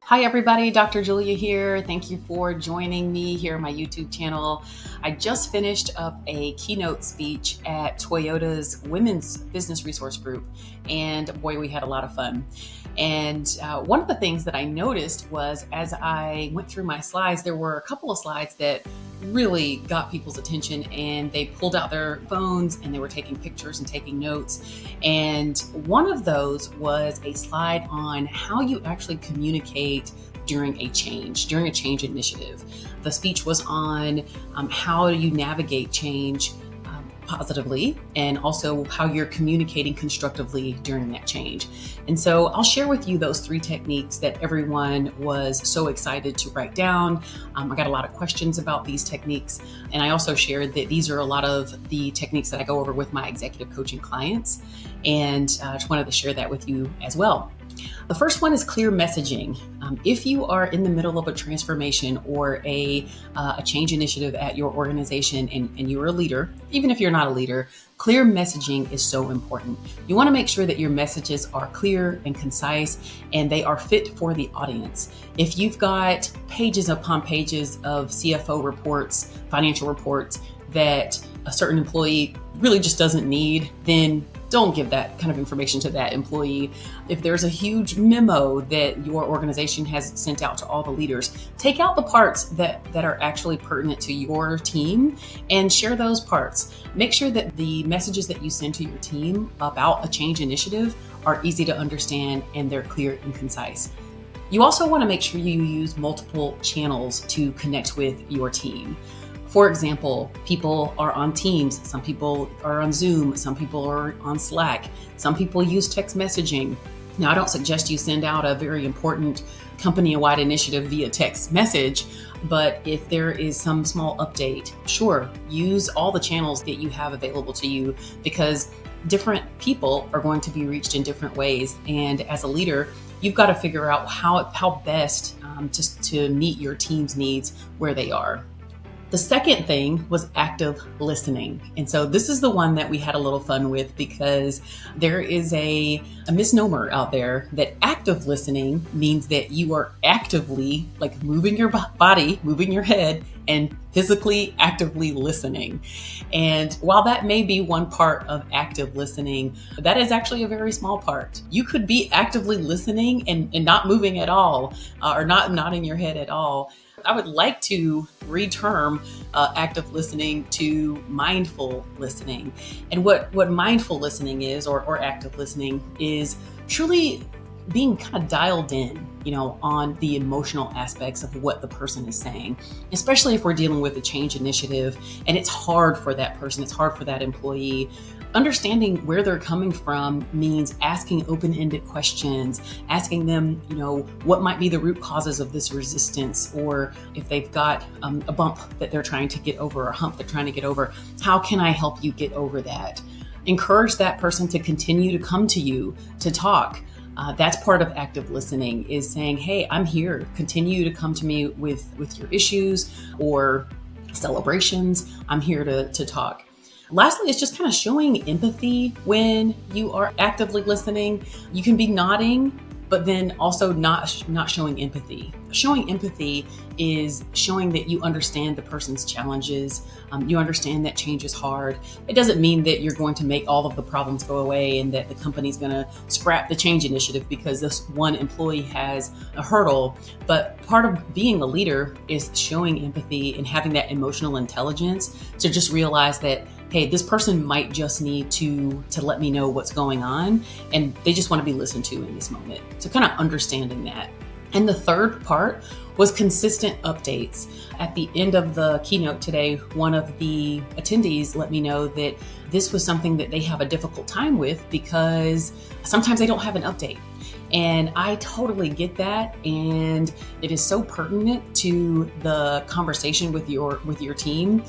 Hi, everybody. Dr. Julia here. Thank you for joining me here on my YouTube channel. I just finished up a keynote speech at Toyota's Women's Business Resource Group, and boy, we had a lot of fun. And one of the things that I noticed was as I went through my slides, there were a couple of slides that really got people's attention, and they pulled out their phones and they were taking pictures and taking notes. And one of those was a slide on how you actually communicate during a change initiative. The speech was on how you navigate change positively, and also how you're communicating constructively during that change. And so I'll share with you those 3 techniques that everyone was so excited to write down. I got a lot of questions about these techniques. And I also shared that these are a lot of the techniques that I go over with my executive coaching clients. And I just wanted to share that with you as well. The first one is clear messaging. If you are in the middle of a transformation or a change initiative at your organization and you're a leader, even if you're not a leader, clear messaging is so important. You want to make sure that your messages are clear and concise and they are fit for the audience. If you've got pages upon pages of CFO reports, financial reports that a certain employee really just doesn't need, then don't give that kind of information to that employee. If there's a huge memo that your organization has sent out to all the leaders, take out the parts that are actually pertinent to your team and share those parts. Make sure that the messages that you send to your team about a change initiative are easy to understand and they're clear and concise. You also want to make sure you use multiple channels to connect with your team. For example, people are on Teams, some people are on Zoom, some people are on Slack, some people use text messaging. Now, I don't suggest you send out a very important company-wide initiative via text message, but if there is some small update, sure, use all the channels that you have available to you, because different people are going to be reached in different ways. And as a leader, you've got to figure out how best to meet your team's needs where they are. The second thing was active listening. And so this is the one that we had a little fun with, because there is a misnomer out there that active listening means that you are actively like moving your body, moving your head, and physically actively listening. And while that may be one part of active listening, that is actually a very small part. You could be actively listening and not moving at all, or not nodding your head at all. I would like to reterm active listening to mindful listening. And what mindful listening is, or active listening, is truly being kind of dialed in, on the emotional aspects of what the person is saying, especially if we're dealing with a change initiative and it's hard for that person, it's hard for that employee. Understanding where they're coming from means asking open-ended questions, asking them, what might be the root causes of this resistance, or if they've got a bump that they're trying to get over, or a hump they're trying to get over, how can I help you get over that? Encourage that person to continue to come to you to talk. That's part of active listening, is saying, hey, I'm here. Continue to come to me with your issues or celebrations. I'm here to talk. Lastly, it's just kind of showing empathy when you are actively listening. You can be nodding, but then also not showing empathy. Showing empathy is showing that you understand the person's challenges. You understand that change is hard. It doesn't mean that you're going to make all of the problems go away and that the company's going to scrap the change initiative because this one employee has a hurdle. But part of being a leader is showing empathy and having that emotional intelligence to just realize that, hey, this person might just need to let me know what's going on, and they just want to be listened to in this moment. So kind of understanding that. And the third part was consistent updates. At the end of the keynote today, one of the attendees let me know that this was something that they have a difficult time with because sometimes they don't have an update. And I totally get that. And it is so pertinent to the conversation with your team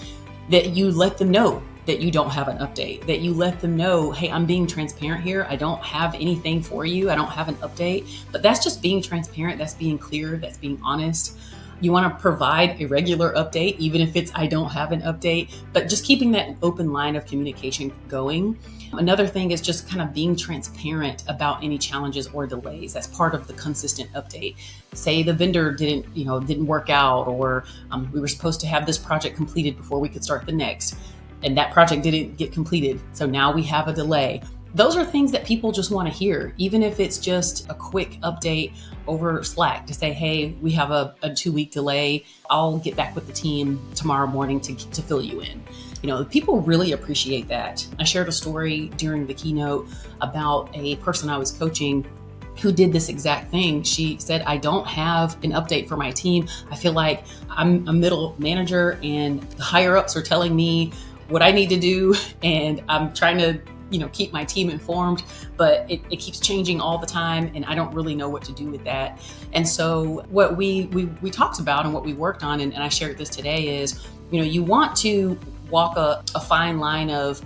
that you let them know that you don't have an update, that you let them know, hey, I'm being transparent here. I don't have anything for you. I don't have an update. But that's just being transparent. That's being clear. That's being honest. You want to provide a regular update, even if it's I don't have an update, but just keeping that open line of communication going. Another thing is just kind of being transparent about any challenges or delays. That's part of the consistent update. Say the vendor didn't work out, or we were supposed to have this project completed before we could start the next, and that project didn't get completed. So now we have a delay. Those are things that people just want to hear, even if it's just a quick update over Slack to say, hey, we have a 2-week delay. I'll get back with the team tomorrow morning to fill you in. People really appreciate that. I shared a story during the keynote about a person I was coaching who did this exact thing. She said, I don't have an update for my team. I feel like I'm a middle manager and the higher ups are telling me what I need to do, and I'm trying to keep my team informed, but it keeps changing all the time, and I don't really know what to do with that. And so what we talked about and what we worked on, and I shared this today, is you want to walk a fine line of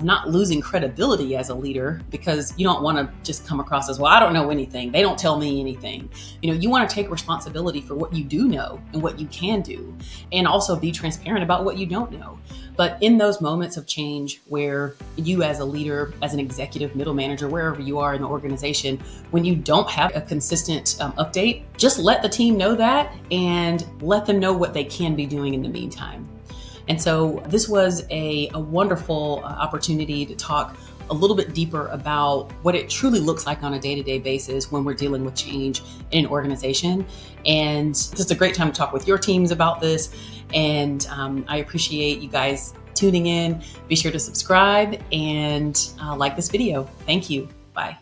not losing credibility as a leader, because you don't want to just come across as, well, I don't know anything, they don't tell me anything. You want to take responsibility for what you do know and what you can do, and also be transparent about what you don't know. But in those moments of change where you as a leader, as an executive, middle manager, wherever you are in the organization, when you don't have a consistent update, just let the team know that and let them know what they can be doing in the meantime. And so this was a wonderful opportunity to talk a little bit deeper about what it truly looks like on a day-to-day basis when we're dealing with change in an organization. And it's a great time to talk with your teams about this. And I appreciate you guys tuning in. Be sure to subscribe and like this video. Thank you. Bye.